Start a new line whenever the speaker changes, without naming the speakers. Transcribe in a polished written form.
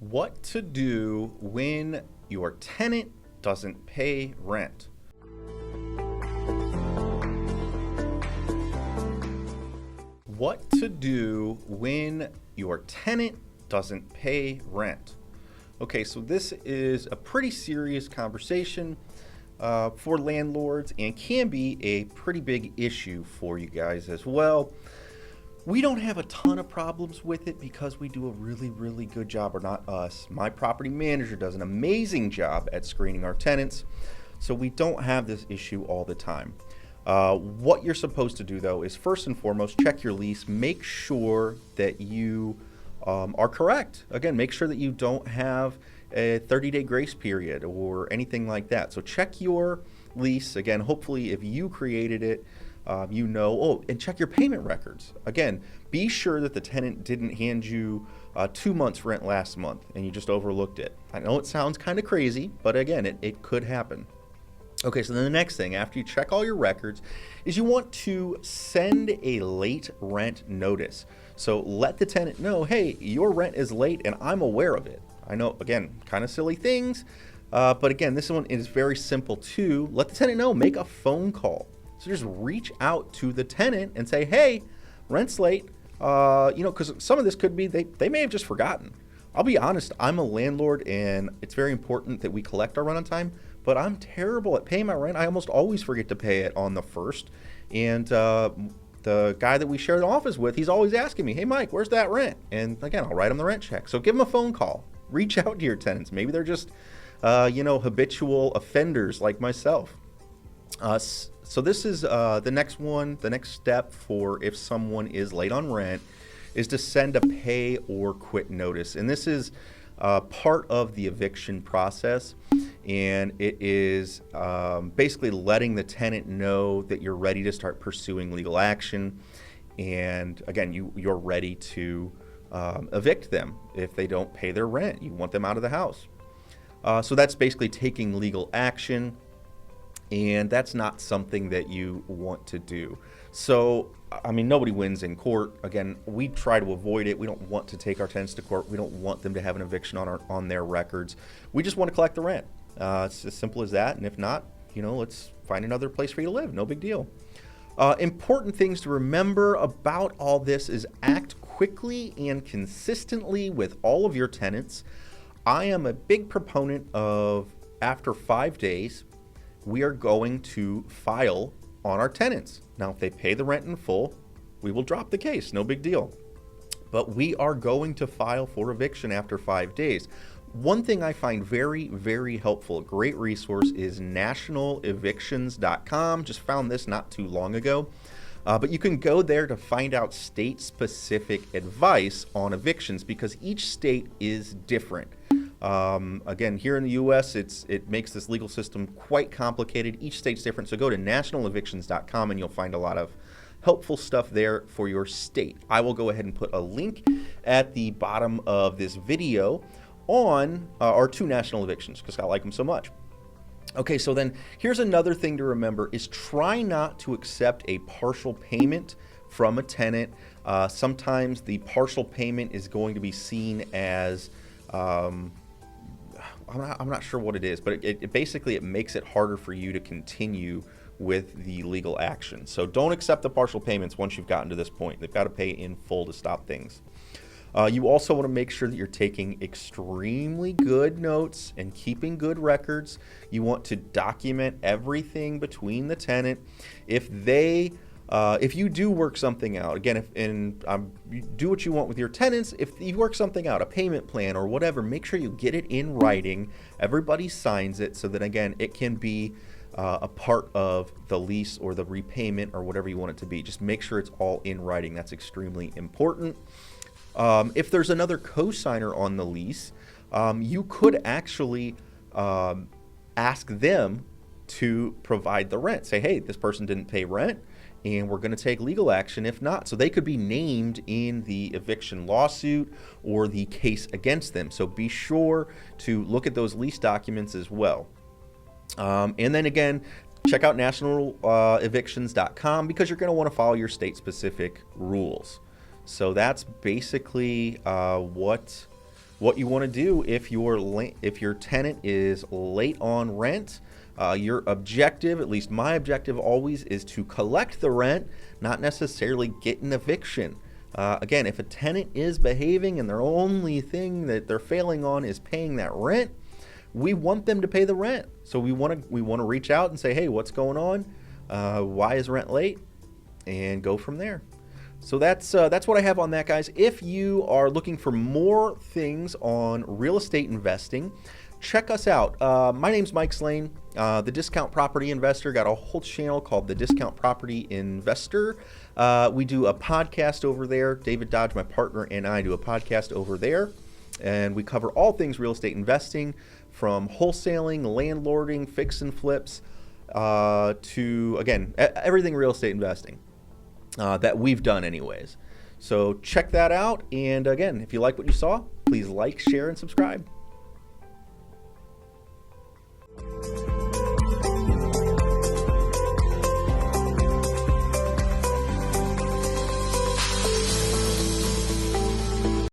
What to do when your tenant doesn't pay rent. What to do when your tenant doesn't pay rent. Okay, so this is a pretty serious conversation for landlords and can be a pretty big issue for you guys as well. We don't have a ton of problems with it because we do a really good job, or not us. My property manager does an amazing job at screening our tenants, so we don't have this issue all the time. What you're supposed to do, though, is first and foremost check your lease. Make sure that you are correct. Again, make sure that you don't have a 30-day grace period or anything like that. So check your lease. Again, hopefully if you created it, and check your payment records. Again, be sure that the tenant didn't hand you 2 months rent last month and you just overlooked it. I know it sounds kind of crazy, but again, it could happen. Okay, so then the next thing, after you check all your records, is you want to send a late rent notice. So let the tenant know, hey, your rent is late and I'm aware of it. I know, again, kind of silly things, but again, this one is very simple too. Let the tenant know, make a phone call. So just reach out to the tenant and say, hey, rent's late. Because some of this could be they may have just forgotten. I'll be honest, I'm a landlord and it's very important that we collect our rent on time, but I'm terrible at paying my rent. I almost always forget to pay it on the first. And the guy that we share the office with, he's always asking me, hey, Mike, where's that rent? And again, I'll write him the rent check. So give him a phone call. Reach out to your tenants. Maybe they're just, habitual offenders like myself. So this is the next one. The next step for if someone is late on rent is to send a pay or quit notice. And this is part of the eviction process. And it is basically letting the tenant know that you're ready to start pursuing legal action. And again, you're ready to evict them if they don't pay their rent. You want them out of the house. So that's basically taking legal action. And that's not something that you want to do. So, nobody wins in court. Again, we try to avoid it. We don't want to take our tenants to court. We don't want them to have an eviction on their records. We just want to collect the rent. It's as simple as that. And if not, let's find another place for you to live. No big deal. Important things to remember about all this is act quickly and consistently with all of your tenants. I am a big proponent of after 5 days, we are going to file on our tenants. Now, if they pay the rent in full, we will drop the case, no big deal. But we are going to file for eviction after 5 days. One thing I find very helpful, a great resource, is nationalevictions.com. Just found this not too long ago. But you can go there to find out state-specific advice on evictions because each state is different. Again, here in the U.S., it makes this legal system quite complicated. Each state's different. So go to nationalevictions.com and you'll find a lot of helpful stuff there for your state. I will go ahead and put a link at the bottom of this video on our two national evictions because I like them so much. Okay, so then here's another thing to remember is try not to accept a partial payment from a tenant. Sometimes the partial payment is going to be seen as I'm not sure what it is, but it basically makes it harder for you to continue with the legal action. So don't accept the partial payments once you've gotten to this point. They've got to pay in full to stop things. You also want to make sure that you're taking extremely good notes and keeping good records. You want to document everything between the tenant. If you do work something out, again, you do what you want with your tenants. If you work something out, a payment plan or whatever, make sure you get it in writing. Everybody signs it so that, again, it can be a part of the lease or the repayment or whatever you want it to be. Just make sure it's all in writing. That's extremely important. If there's another co-signer on the lease, you could actually ask them to provide the rent. Say, hey, this person didn't pay rent, and we're going to take legal action if not. So they could be named in the eviction lawsuit or the case against them. So be sure to look at those lease documents as well. And then again, check out nationalevictions.com because you're going to want to follow your state-specific rules. So that's basically what what you want to do if your tenant is late on rent. Your objective, at least my objective always, is to collect the rent, not necessarily get an eviction. Again, if a tenant is behaving and their only thing that they're failing on is paying that rent, we want them to pay the rent. So we want to reach out and say, hey, what's going on? Why is rent late? And go from there. So that's what I have on that, guys. If you are looking for more things on real estate investing, check us out. My name's Mike Slane, the Discount Property Investor. Got a whole channel called the Discount Property Investor. We do a podcast over there. David Dodge, my partner, and I do a podcast over there. And we cover all things real estate investing, from wholesaling, landlording, fix and flips, to, again, everything real estate investing that we've done anyways. So check that out. And again, if you like what you saw, please like, share, and subscribe.